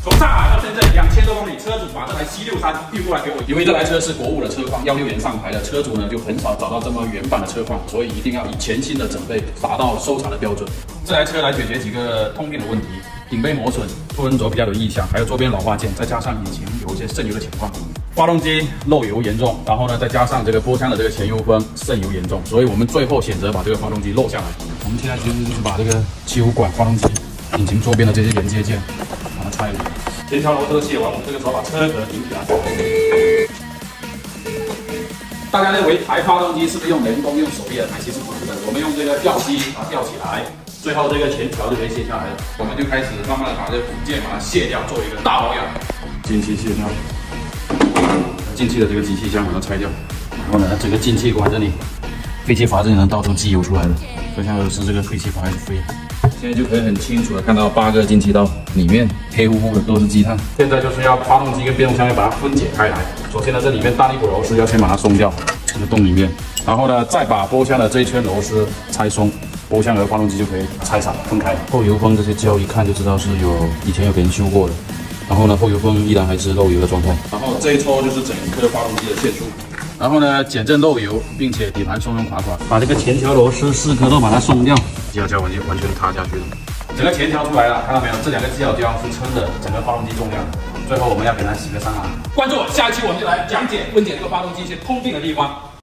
从上海到深圳2000多公里，车主把这台763运过来给我，因为这台车是国五的车况，16年上牌的，车主呢就很少找到这么原版的车况，所以一定要以全新的整备，达到收藏的标准。这台车来解决几个通病的问题：顶杯磨损、凸轮轴比较有异响，还有周边老化件，再加上引擎有一些渗油的情况。 发动机漏油严重，然后呢，再加上这个波箱的这个前油封渗油严重，所以我们最后选择把这个发动机漏下来。我们现在其实就是把这个气壶管、发动机、引擎周边的这些连接件把它拆了。前桥螺丝卸完，我们这个时候把车壳顶起来。大家认为抬发动机是不是用人工用手力来抬？其实不是的，我们用这个吊机把它吊起来，最后这个前条就可以卸下来了。我们就开始慢慢的把这个组件把它卸掉，做一个大保养。进气卸掉。 进气的这个机器箱把它拆掉，然后呢，这个进气管这里，废气阀这里能倒出机油出来的，就像是这个废气阀还是废。现在就可以很清楚的看到8个进气道，里面黑乎乎的都是积碳。现在就是要发动机跟变速箱要把它分解开来。首先呢，这里面大力鼓螺丝要先把它松掉，这个洞里面，然后呢，再把波箱的这一圈螺丝拆松，波箱和发动机就可以拆散分开。后油封这些胶一看就知道是以前有给人修过的。 然后呢，后油封依然还是漏油的状态。然后这一抽就是整颗发动机的线束。然后呢，减震漏油，并且底盘松松垮垮，把这个前条螺丝4颗都把它松掉，机脚胶完全塌下去了。整个前条出来了，看到没有？这2个机脚胶是撑着整个发动机重量。最后我们要给它洗个3行。关注我，下一期我们就来讲解分解这个发动机一些通病的地方。